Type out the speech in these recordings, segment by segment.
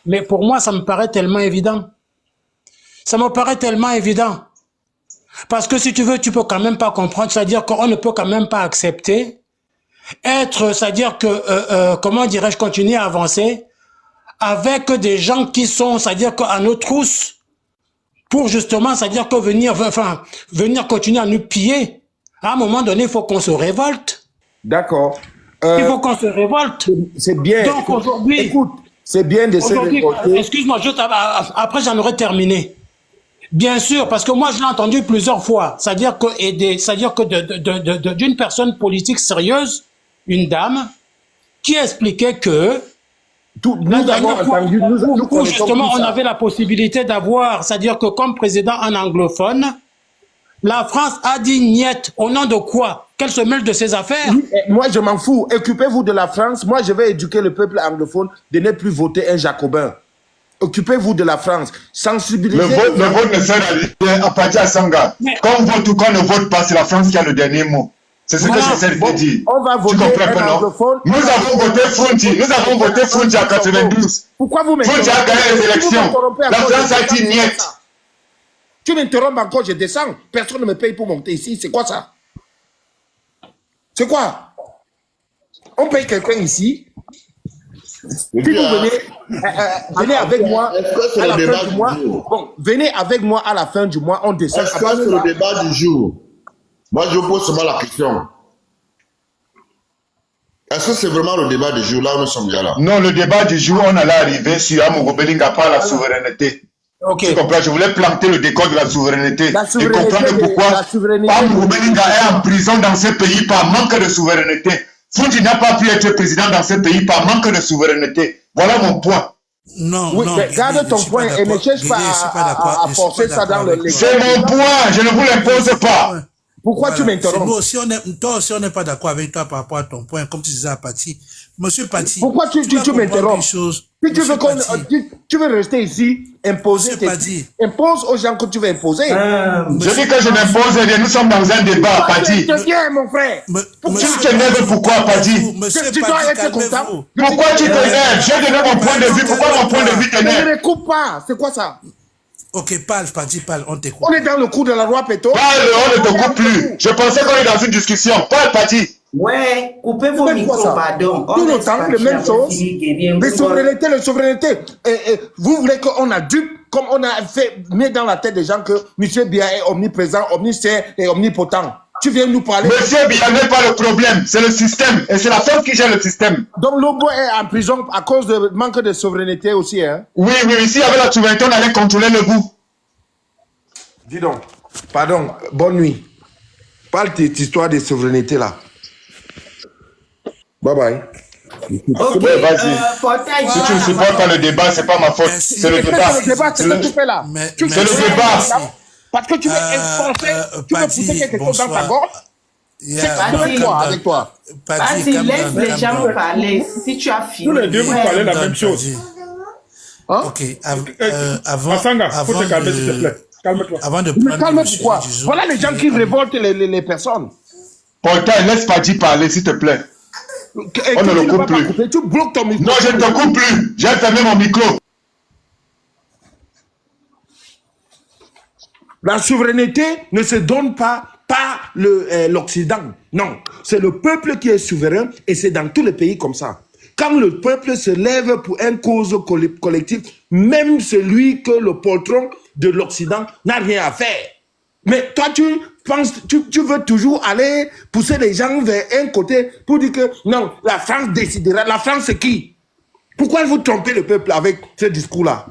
Mais pour moi, ça me paraît tellement évident. Ça me paraît tellement évident. Parce que si tu veux, tu peux quand même pas comprendre. C'est-à-dire qu'on ne peut quand même pas accepter c'est-à-dire que, comment dirais-je, continuer à avancer avec des gens qui sont, c'est-à-dire qu'à nos trousses, pour justement, c'est-à-dire que venir continuer à nous piller. À un moment donné, il faut qu'on se révolte. D'accord. Il faut qu'on se révolte. C'est bien. Donc aujourd'hui, écoute, c'est bien de se révolter. Excuse-moi, après j'en aurais terminé. Bien sûr, parce que moi je l'ai entendu plusieurs fois. C'est-à-dire que d'une personne politique sérieuse, une dame, qui expliquait que nous avons entendu, nous justement on avait la possibilité d'avoir, c'est-à-dire que comme président un anglophone, la France a dit niet. Au nom de quoi? Qu'elle se mêle de ses affaires? Oui, moi, je m'en fous. Occupez-vous de la France. Moi, je vais éduquer le peuple anglophone de ne plus voter un jacobin. Occupez-vous de la France. Sensibilisez. Le vote ne sert à rien à partir à Sanga. Quand on vote ou quand on ne vote pas, c'est la France qui a le dernier mot. C'est ce que j'essaie de dire. On va voter un anglophone. Nous avons voté Fronti. Nous avons voté Fronti en 92. Pourquoi vous m'interrompez? Fronti a gagné les élections. La France a dit niet. Tu m'interromps encore, je descends. Personne ne me paye pour monter ici. C'est quoi ça? C'est quoi? On paye quelqu'un ici. Si vous venez avec moi à la fin du mois. Bon, venez avec moi à la fin du mois, on descend. Est-ce que c'est le débat du jour? Moi, je vous pose seulement la question. Est-ce que c'est vraiment le débat du jour? Là, nous sommes déjà là. Non, le débat du jour, on allait arriver sur Amogo Belinga par la souveraineté. Okay. Tu comprends? Je voulais planter le décor de la souveraineté. Et comprendre pourquoi Amogo Belinga est en prison dans ce pays par manque de souveraineté. Fouti n'a pas pu être président dans ce pays par manque de souveraineté. Voilà mon point. Non, oui, non. Garde ton point et ne cherche pas à forcer ça dans le... C'est mon point, je ne vous l'impose pas. Pourquoi tu m'interromps? Toi aussi, on n'est pas d'accord avec toi par rapport à ton point, comme tu disais à Paty. Monsieur Paty, pourquoi tu m'interromps? Si tu veux rester ici, imposer impose aux gens que tu veux imposer. Je dis que je n'impose rien, nous sommes dans un débat, Paty. C'est bien, mon frère. Tu t'énerves pourquoi, Paty? Tu dois être content. Pourquoi tu t'énerves? J'ai donné mon point de vue, pourquoi mon point de vue t'énerve? Ne coupe pas, c'est quoi ça? Ok, parle, Paty, parle, on t'écoute. On est dans le coup de la loi Péto. Parle, on ne te coupe plus. Je pensais qu'on est dans une discussion. Parle, Paty. Ouais, coupez vos micros, pardon. Tout le temps, la même chose. La souveraineté. Vous voulez qu'on a dû, comme on a fait, mettre dans la tête des gens que M. Biya est omniprésent, omniscient et omnipotent. Tu viens nous parler. Monsieur Biya n'est pas le problème, c'est le système. Et c'est la France qui gère le système. Donc Lobo est en prison à cause de manque de souveraineté aussi, hein? Oui, ici avec la souveraineté, on allait contrôler le bout. Dis donc, pardon, bonne nuit. Parle de cette histoire de souveraineté là. Bye bye. Ok, vas-y. Si tu ne supportes pas le débat, c'est pas ma faute. C'est le débat. C'est le débat, c'est ce que tu fais là. C'est le débat. Parce que tu veux enfoncer, tu veux pousser quelque chose dans ta gorge. C'est quoi avec toi? Vas-y, laisse les gens parler. Si tu as fini. Tous les deux, vous parlez la même chose. Ok, avant... faut te calmer, s'il te plaît. Calme-toi. Avant de prendre... Calme pourquoi? Voilà les gens qui révoltent les personnes. Pourtant, laisse Paty parler, s'il te plaît. On ne le coupe plus. Tu bloques ton micro. Non, je ne te coupe plus. J'ai fermé mon micro. La souveraineté ne se donne pas par l'Occident. Non, c'est le peuple qui est souverain et c'est dans tous les pays comme ça. Quand le peuple se lève pour une cause collective, même celui que le patron de l'Occident n'a rien à faire. Mais toi, tu penses, tu veux toujours aller pousser les gens vers un côté pour dire que non, la France décidera. La France, c'est qui? Pourquoi vous trompez le peuple avec ce discours-là?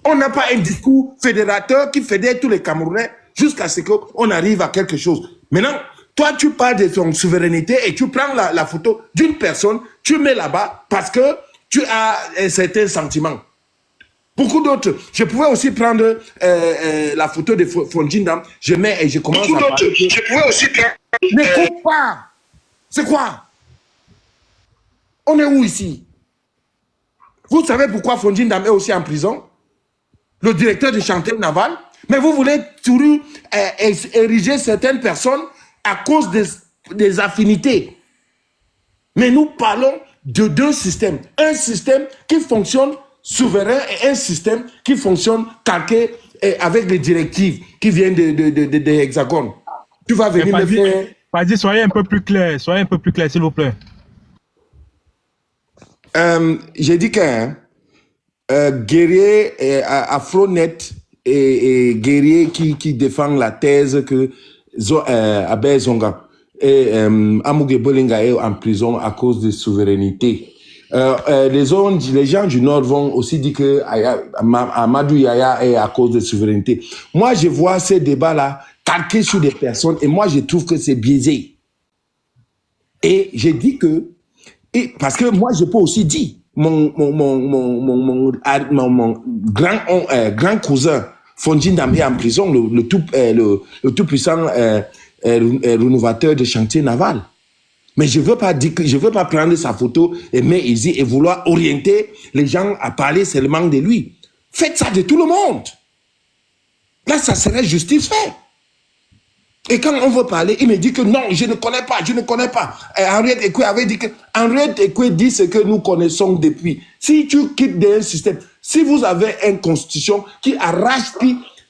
On n'a pas un discours fédérateur qui fédère tous les Camerounais jusqu'à ce qu'on arrive à quelque chose. Maintenant, toi, tu parles de ton souveraineté et tu prends la photo d'une personne, tu mets là-bas parce que tu as un certain sentiment. Beaucoup d'autres. Je pouvais aussi prendre la photo de Fondjindam, je mets et je commence à parler. Je pouvais aussi prendre... Ne coupe pas. C'est quoi? On est où ici? Vous savez pourquoi Fondjindam est aussi en prison? Le directeur du chantier naval. Mais vous voulez toujours ériger certaines personnes à cause des affinités. Mais nous parlons d'un système. Un système qui fonctionne souverain et un système qui fonctionne calqué avec les directives qui viennent de Hexagone. Tu vas venir me faire... Vas-y, soyez un peu plus clair, s'il vous plaît. J'ai dit qu'un guerrier Afronet et guerrier qui défend la thèse que Abel Zonga et Amouge Bolinga est en prison à cause de souveraineté. Les gens du Nord vont aussi dire que Amadou Yaya est à cause de souveraineté. Moi, je vois ces débats-là calqués sur des personnes et moi, je trouve que c'est biaisé. Et j'ai dit que, parce que moi, je peux aussi dire, mon grand cousin, Fondjin Damé en prison, le tout puissant rénovateur de chantier naval. Mais je veux pas dire que je veux pas prendre sa photo et mettre ici et vouloir orienter les gens à parler seulement de lui. Faites ça de tout le monde. Là, ça serait justice faite. Et quand on veut parler, il me dit que non, je ne connais pas. Henriette Ekwe avait dit que Henriette Ekwe dit ce que nous connaissons depuis. Si tu quittes d'un système, si vous avez une constitution qui arrache,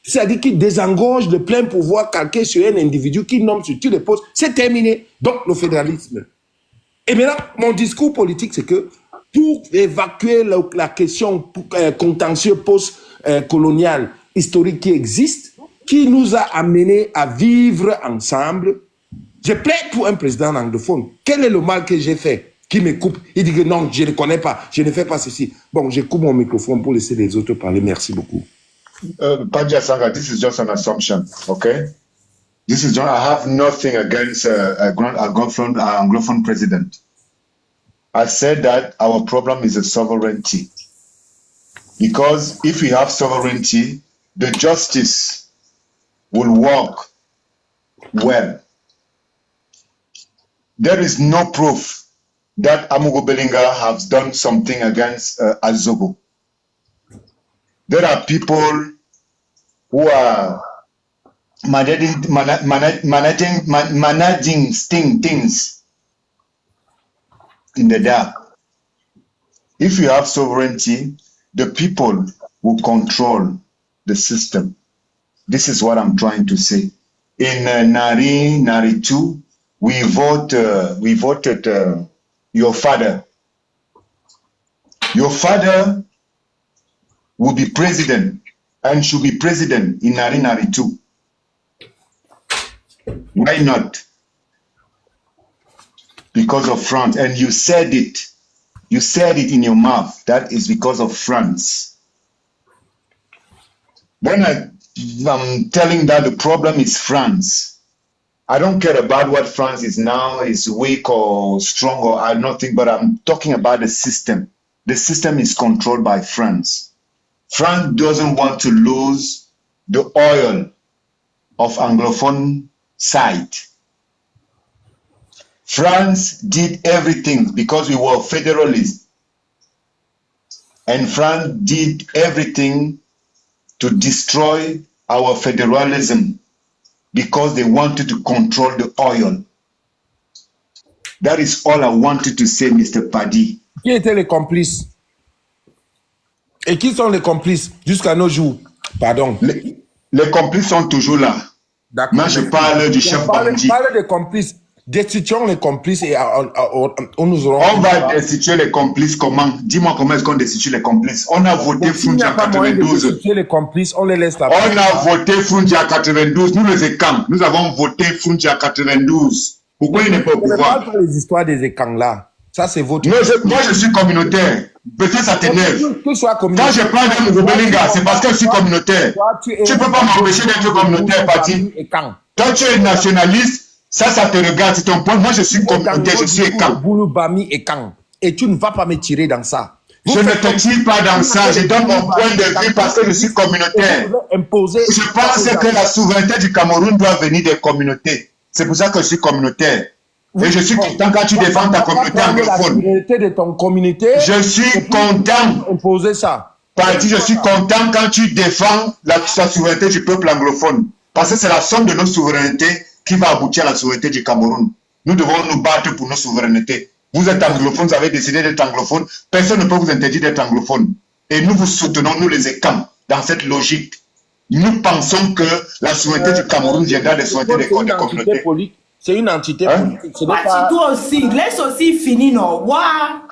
c'est-à-dire qui désengorge de plein pouvoir calqué sur un individu qui nomme sur tous les postes, c'est terminé. Donc, le fédéralisme. Et maintenant, mon discours politique, c'est que pour évacuer la question contentieuse post-coloniale historique qui existe, qui nous a amenés à vivre ensemble, je plaide pour un président anglophone. Quel est le mal que j'ai fait? Qui me coupe? Il dit que non, je ne connais pas, je ne fais pas ceci. Bon, je coupe mon microphone pour laisser les autres parler. Merci beaucoup. Pandya Sanga, this is just an assumption, okay? This is just, I have nothing against Anglophone president. I said that our problem is a sovereignty. Because if we have sovereignty, the justice will work well. There is no proof that Amugo Belinga has done something against Azogo. There are people who are managing things in the dark. If you have sovereignty, the people will control the system. This is what I'm trying to say. In Nari 2, we voted your father. Your father will be president and should be president in Nari 2. Why not? Because of France. And you said it. You said it in your mouth. That is because of France. When I'm telling that the problem is France, I don't care about what France is now, is weak or strong or nothing, but I'm talking about the system. The system is controlled by France. France doesn't want to lose the oil of Anglophone side. France did everything because we were federalists. And France did everything to destroy our federalism because they wanted to control the oil. That is all I wanted to say, Mr. Paddy. Qui étaient les complices? Et qui sont les complices jusqu'à nos jours? Pardon. Les complices sont toujours là. Moi, je parle du chef bandit. Parle des complices. Destituons les complices et on nous aurons... On va destituer les complices comment? Dis-moi comment est-ce qu'on destitue les complices? On a voté Fundia 92. Destituer les complices, on les laisse là. On a voté Fundia 92. Nous les Ekans, nous avons voté Fundia 92. Pourquoi il n'est pas au pouvoir? Ne parle pas les histoires des Ekans là. Ça c'est votre... Moi je suis communautaire. Peut-être ça t'énerve. Quand je parle d'un Moubelinga, c'est parce que je suis communautaire. Tu ne peux pas m'empêcher d'être communautaire, Pati. Toi tu es nationaliste. Ça te regarde, c'est ton point. Moi, je suis communautaire, je suis Ekan. Et tu ne vas pas me tirer dans ça. Je ne te tire pas dans ça. Je donne mon point de vue parce que je suis communautaire. Je pense que la souveraineté du Cameroun doit venir des communautés. C'est pour ça que je suis communautaire. Et je suis content quand tu défends ta communauté anglophone. Je suis content. Parti, je suis content quand tu défends la souveraineté du peuple anglophone. Parce que c'est la somme de nos souverainetés qui va aboutir à la souveraineté du Cameroun. Nous devons nous battre pour nos souverainetés. Vous êtes anglophone, vous avez décidé d'être anglophone. Personne ne peut vous interdire d'être anglophone. Et nous vous soutenons, nous les ECAM, dans cette logique. Nous pensons que la souveraineté du Cameroun viendra des souverainetés des communautés. C'est une entité politique. Ce n'est pas... Toi aussi, laisse aussi finir, non? Waouh!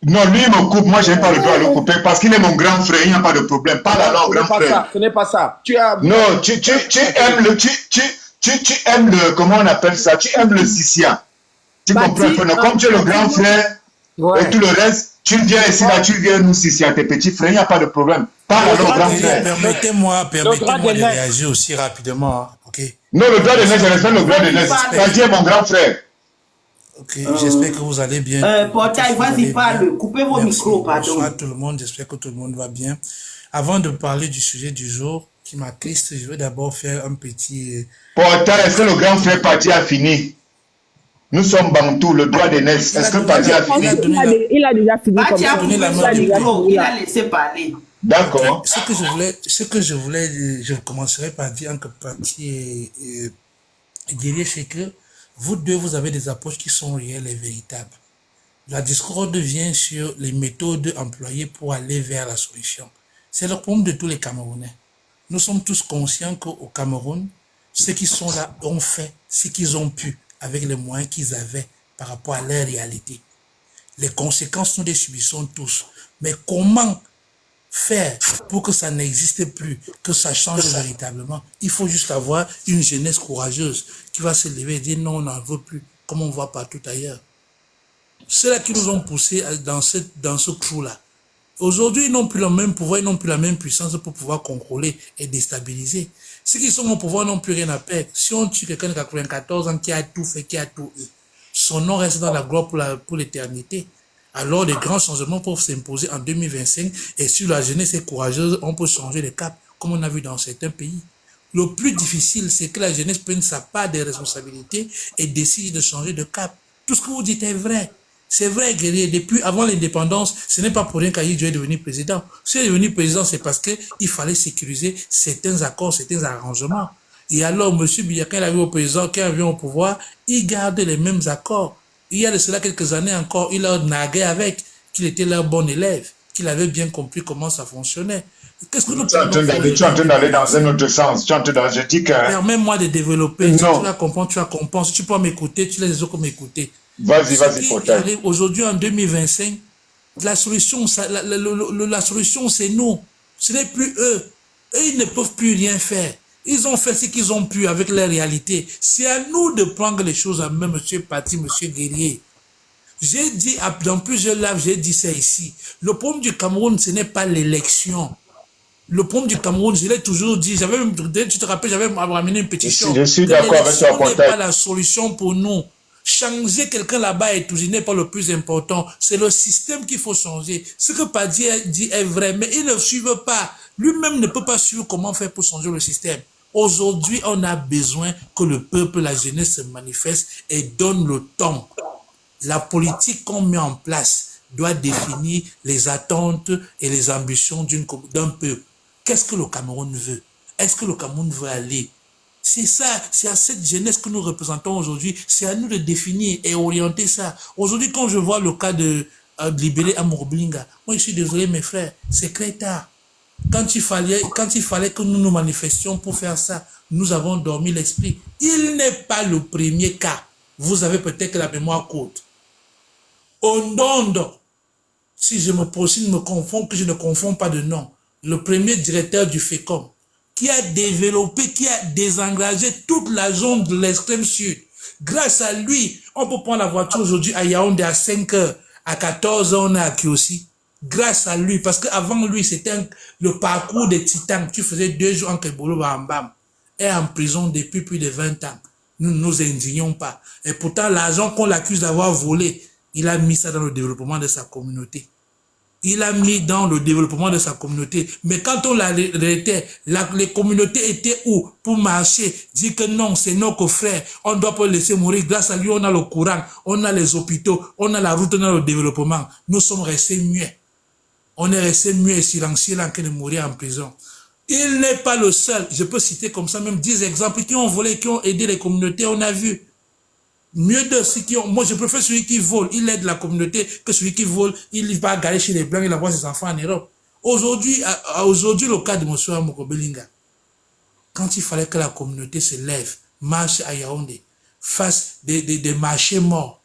Non, lui, il me coupe. Moi, je n'ai pas le droit de le couper parce qu'il est mon grand frère. Il n'y a pas de problème. Parle alors, grand frère. Ce n'est pas ça. Tu as... Non, tu aimes le... Tu aimes le... Comment on appelle ça? Tu aimes le Sissia. Tu comprends? Comme tu es le grand frère et tout le reste, tu viens ici, là, tu viens nous Sissia, tes petits frères. Il n'y a pas de problème. Parle alors, grand frère. Permettez-moi de réagir aussi rapidement. Hein, ok? Non, le droit de naître, je respecte le droit de naître. Padi est mon grand frère. Ok, j'espère que vous allez bien. Portail, vas-y, parle. Coupez vos micros, pardon. Bonsoir à tout le monde, j'espère que tout le monde va bien. Avant de parler du sujet du jour qui m'attriste, je vais d'abord faire un petit... Portail, est-ce que le grand frère Padi a fini? Nous sommes Bantou, le droit de naissance. Est-ce que Padi a fini? Il a déjà fini. Padi a coupé son micro, il a laissé parler. D'accord. Ce que je voulais, je commencerai par dire que Padi et Guerrier, c'est que vous deux, vous avez des approches qui sont réelles et véritables. La discorde vient sur les méthodes employées pour aller vers la solution. C'est le problème de tous les Camerounais. Nous sommes tous conscients qu'au Cameroun, ceux qui sont là ont fait ce qu'ils ont pu avec les moyens qu'ils avaient par rapport à leur réalité. Les conséquences, nous les subissons tous. Mais comment faire pour que ça n'existe plus, que ça change véritablement? Il faut juste avoir une jeunesse courageuse qui va se lever et dire non, on n'en veut plus, comme on voit partout ailleurs. Ceux-là qui nous ont poussés dans ce trou-là, aujourd'hui, ils n'ont plus le même pouvoir, ils n'ont plus la même puissance pour pouvoir contrôler et déstabiliser. Ceux qui sont au pouvoir n'ont plus rien à perdre. Si on tue quelqu'un de 94 ans qui a tout fait, qui a tout eu, son nom reste dans la gloire pour l'éternité. Alors, les grands changements peuvent s'imposer en 2025 et si la jeunesse est courageuse, on peut changer de cap, comme on a vu dans certains pays. Le plus difficile, c'est que la jeunesse prenne sa part des responsabilités et décide de changer de cap. Tout ce que vous dites est vrai. C'est vrai, guerrier. Depuis avant l'indépendance, ce n'est pas pour rien qu'Aïdjo est devenu président. S'il est devenu président, c'est parce qu'il fallait sécuriser certains accords, certains arrangements. Et alors, M. Biya, quand il arrive au président, quand il arrive au pouvoir, il garde les mêmes accords. Il y a de cela quelques années encore, il leur naguait avec, qu'il était leur bon élève, qu'il avait bien compris comment ça fonctionnait. Qu'est-ce que nous tu es en train d'aller dans un autre sens. Tu es en train d'aller, permets-moi de développer. Si tu vas comprendre, tu vas comprendre. Si tu peux m'écouter, tu laisses les autres m'écouter. Vas-y, Portail. Aujourd'hui, en 2025, la solution, la solution, c'est nous. Ce n'est plus eux. Eux, ils ne peuvent plus rien faire. Ils ont fait ce qu'ils ont pu avec la réalité. C'est à nous de prendre les choses en main, M. Pati, M. Guerrier. J'ai dit, dans plusieurs lives, j'ai dit ça ici. Le problème du Cameroun, ce n'est pas l'élection. Le problème du Cameroun, je l'ai toujours dit, tu te rappelles, j'avais ramené une pétition. Je suis d'accord avec toi, Portail. Ce n'est pas la solution pour nous. Changer quelqu'un là-bas et tout, ce n'est pas le plus important. C'est le système qu'il faut changer. Ce que Padi dit est vrai, mais il ne suit pas. Lui-même ne peut pas suivre comment faire pour changer le système. Aujourd'hui, on a besoin que le peuple, la jeunesse se manifeste et donne le temps. La politique qu'on met en place doit définir les attentes et les ambitions d'un peuple. Qu'est-ce que le Cameroun veut? Est-ce que le Cameroun veut aller? C'est ça, c'est à cette jeunesse que nous représentons aujourd'hui. C'est à nous de définir et orienter ça. Aujourd'hui, quand je vois le cas de Libéré Amour-Blinga, moi je suis désolé mes frères, c'est Créta. Quand il fallait que nous nous manifestions pour faire ça, nous avons dormi l'esprit. Il n'est pas le premier cas. Vous avez peut-être la mémoire courte. Ondondo, si je me confonds, que je ne confonds pas de nom, le premier directeur du FECOM, qui a développé, qui a désengagé toute la zone de l'extrême sud. Grâce à lui, on peut prendre la voiture aujourd'hui à Yaoundé à 5 heures, à 14 heures, on est à Kiosi. Grâce à lui, parce qu'avant lui, c'était le parcours des titans. Tu faisais 2 jours en Kebolo Bambam, et en prison depuis plus de 20 ans. Nous ne nous indignons pas. Et pourtant, l'argent qu'on l'accuse d'avoir volé, il a mis ça dans le développement de sa communauté. Il a mis dans le développement de sa communauté. Mais quand on l'arrêtait, les communautés étaient où pour marcher, dire que non, c'est nos frères, on ne doit pas le laisser mourir. Grâce à lui, on a le courant, on a les hôpitaux, on a la route, on a le développement. Nous sommes restés muets. On est resté muets et silencieux en train de mourir en prison. Il n'est pas le seul. Je peux citer comme ça même 10 exemples qui ont volé, qui ont aidé les communautés, on a vu. Mieux de ceux qui ont... Moi, je préfère celui qui vole, il aide la communauté, que celui qui vole, il va garer chez les Blancs, il envoie ses enfants en Europe. Aujourd'hui, le cas de M. Amoko Belinga, quand il fallait que la communauté se lève, marche à Yaoundé, fasse des marchés morts,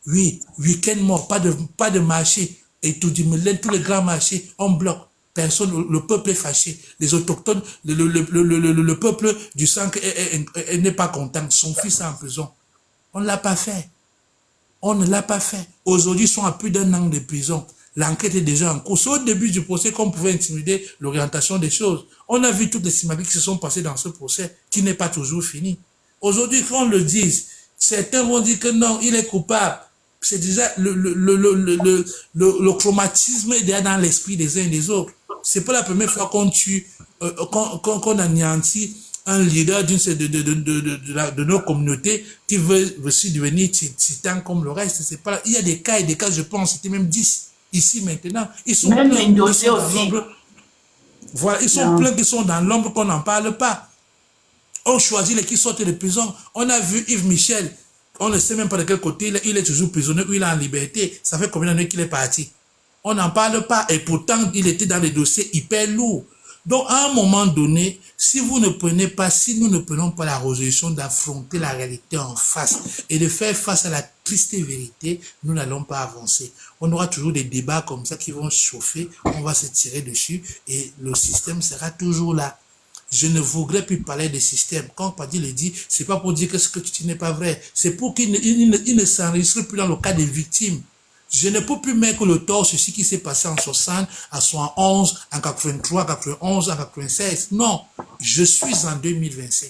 oui, week-end mort, pas de marché, et tout dit, mais tous les grands marchés, on bloque. Personne, le peuple est fâché. Les autochtones, le peuple du sang n'est pas content. Son fils est en prison. On ne l'a pas fait. On ne l'a pas fait. Aujourd'hui, ils sont à plus d'1 an de prison. L'enquête est déjà en cours. C'est au début du procès qu'on pouvait intimider l'orientation des choses. On a vu toutes les similarités qui se sont passées dans ce procès, qui n'est pas toujours fini. Aujourd'hui, quand on le dise, certains vont dire que non, il est coupable. C'est déjà le chromatisme est déjà dans l'esprit des uns et des autres. C'est pas la première fois qu'on tue, qu'on anéantit un leader de nos communautés qui veut aussi devenir titan comme le reste. C'est pas, il y a des cas et des cas, je pense, c'était même 10 ici maintenant. Ils sont même pleins, Mendoza aussi. Voilà, ils sont pleins qui sont dans l'ombre qu'on n'en parle pas. On choisit les qui sortent de prison. On a vu Yves Michel. On ne sait même pas de quel côté il est toujours prisonnier ou il est en liberté. Ça fait combien d'années qu'il est parti? On n'en parle pas et pourtant il était dans des dossiers hyper lourds. Donc à un moment donné, si nous ne prenons pas la résolution d'affronter la réalité en face et de faire face à la triste vérité, nous n'allons pas avancer. On aura toujours des débats comme ça qui vont chauffer, on va se tirer dessus et le système sera toujours là. Je ne voudrais plus parler de système. Quand Padi le dit, c'est pas pour dire que ce que tu dis n'est pas vrai. C'est pour qu'il ne s'enregistre plus dans le cas des victimes. Je ne peux plus mettre le tort sur ce qui s'est passé en 60, en 71, en 83, en 91, en 96. Non, je suis en 2025.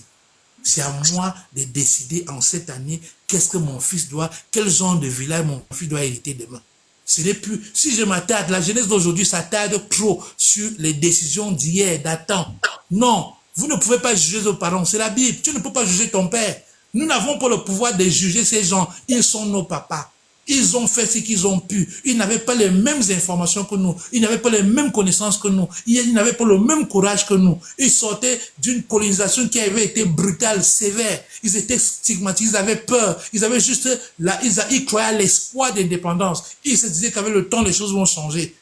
C'est à moi de décider en cette année qu'est-ce que mon fils doit, quel genre de village mon fils doit hériter demain. Ce n'est plus, si je m'attarde, la jeunesse d'aujourd'hui s'attarde trop sur les décisions d'hier, d'attendre. Non, vous ne pouvez pas juger vos parents, c'est la Bible. Tu ne peux pas juger ton père. Nous n'avons pas le pouvoir de juger ces gens. Ils sont nos papas. Ils ont fait ce qu'ils ont pu. Ils n'avaient pas les mêmes informations que nous. Ils n'avaient pas les mêmes connaissances que nous. Ils n'avaient pas le même courage que nous. Ils sortaient d'une colonisation qui avait été brutale, sévère. Ils étaient stigmatisés, ils avaient peur. Ils avaient juste, ils croyaient à l'espoir d'indépendance. Ils se disaient qu'avec le temps, les choses vont changer.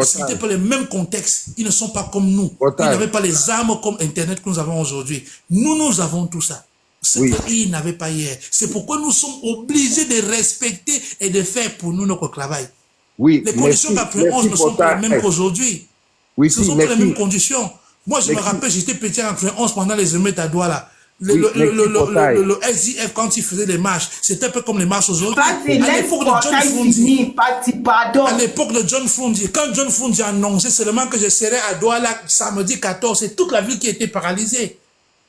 Ce n'était pas les mêmes contextes. Ils ne sont pas comme nous. Ils n'avaient pas les armes comme Internet que nous avons aujourd'hui. Nous avons tout ça. Ce qu'ils n'avaient pas hier. C'est pourquoi nous sommes obligés de respecter et de faire pour nous notre travail. Oui, les conditions d'après-11 ne sont pas les mêmes qu'aujourd'hui. Oui, ce ne sont pas les mêmes conditions. Moi, je me rappelle, j'étais petit en 91 pendant les émeutes à Douala. Le SDF, quand il faisait des marches, c'était un peu comme les marches aujourd'hui. À l'époque de John Frondi, quand John Frondi annonçait seulement que je serais à Douala samedi 14, c'est toute la ville qui était paralysée.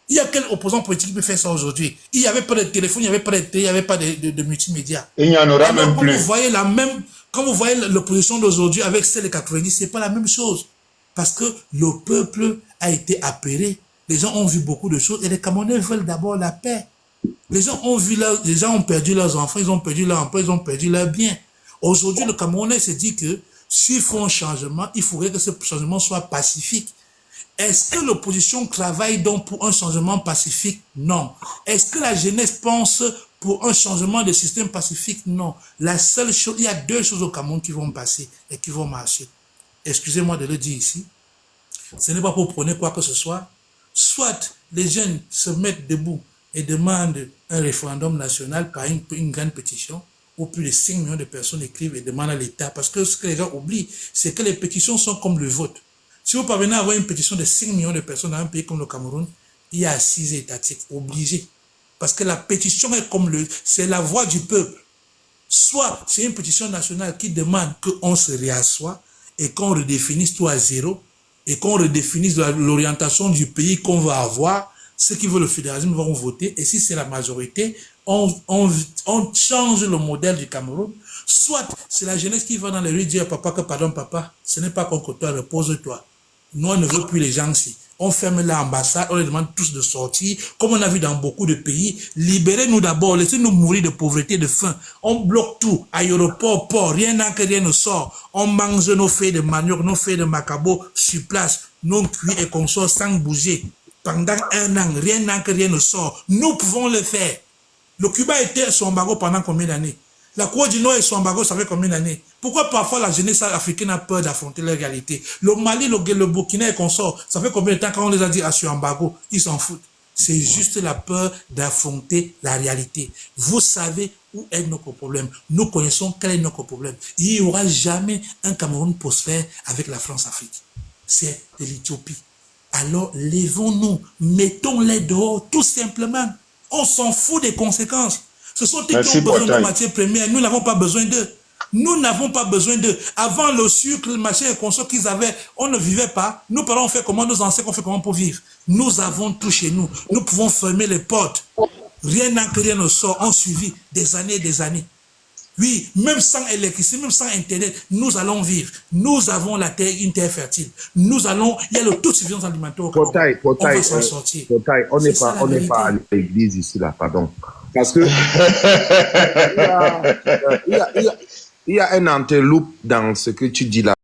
Il y a quel opposant politique qui peut faire ça aujourd'hui? Il n'y avait pas de téléphone, il n'y avait pas de télé, il n'y avait pas de multimédia. Il n'y en aura même plus. Quand vous voyez l'opposition d'aujourd'hui avec celle de 90, c'est pas la même chose. Parce que le peuple a été apeuré. Les gens ont vu beaucoup de choses et les Camerounais veulent d'abord la paix. Les gens ont perdu leurs enfants, ils ont perdu leur emploi, ils ont perdu leurs biens. Aujourd'hui, le Camerounais se dit que s'il faut un changement, il faudrait que ce changement soit pacifique. Est-ce que l'opposition travaille donc pour un changement pacifique? Non. Est-ce que la jeunesse pense pour un changement de système pacifique? Non. La seule chose, il y a deux choses au Cameroun qui vont passer et qui vont marcher. Excusez-moi de le dire ici. Ce n'est pas pour prôner quoi que ce soit. Soit les jeunes se mettent debout et demandent un référendum national par une grande pétition, où plus de 5 millions de personnes écrivent et demandent à l'État. Parce que ce que les gens oublient, c'est que les pétitions sont comme le vote. Si vous parvenez à avoir une pétition de 5 millions de personnes dans un pays comme le Cameroun, il y a assises étatiques obligées. Parce que la pétition est comme c'est la voix du peuple. Soit c'est une pétition nationale qui demande qu'on se réassoie et qu'on redéfinisse tout à zéro et qu'on redéfinisse l'orientation du pays qu'on va avoir. Ceux qui veulent le fédéralisme vont voter et si c'est la majorité, on change le modèle du Cameroun. Soit c'est la jeunesse qui va dans les rues dire papa que pardon papa, ce n'est pas contre toi, repose-toi. Nous, on ne veut plus les gens ici. On ferme l'ambassade, on les demande tous de sortir. Comme on a vu dans beaucoup de pays, libérez-nous d'abord, laissez-nous mourir de pauvreté, de faim. On bloque tout, aéroport, port, rien ne sort. On mange nos feuilles de manioc, nos feuilles de macabo sur place, nos cuits et consorts sans bouger. Pendant 1 an, rien ne sort. Nous pouvons le faire. Le Cuba était sous embargo pendant combien d'années? La Côte du Nord est sous embargo, ça fait combien d'années? Pourquoi parfois la jeunesse africaine a peur d'affronter la réalité? Le Mali, le Burkina et consorts, ça fait combien de temps quand on les a dit à sur embargo? Ils s'en foutent. C'est juste la peur d'affronter la réalité. Vous savez où est notre problème. Nous connaissons quel est notre problème. Il n'y aura jamais un Cameroun prospère avec la France-Afrique. C'est de l'Éthiopie. Alors, lèvons-nous, mettons-les dehors, tout simplement. On s'en fout des conséquences. Ce sont eux qui ont besoin de matières premières. Nous n'avons pas besoin d'eux. Nous n'avons pas besoin d'eux. Avant le sucre, le machin et consort qu'ils avaient, on ne vivait pas. Nos parents ont fait comment, nos ancêtres ont fait comment pour vivre. Nous avons tout chez nous. Nous pouvons fermer les portes. Rien n'a que rien ne sort. On suivi des années et des années. Oui, même sans électricité, même sans Internet, nous allons vivre. Nous avons la terre, une terre fertile. Nous allons, il y a le taux de suffisance alimentaire au Cameroun. On va s'en sortir. On n'est pas à l'église ici, là, pardon. Parce que il y a un anteloupe dans ce que tu dis là.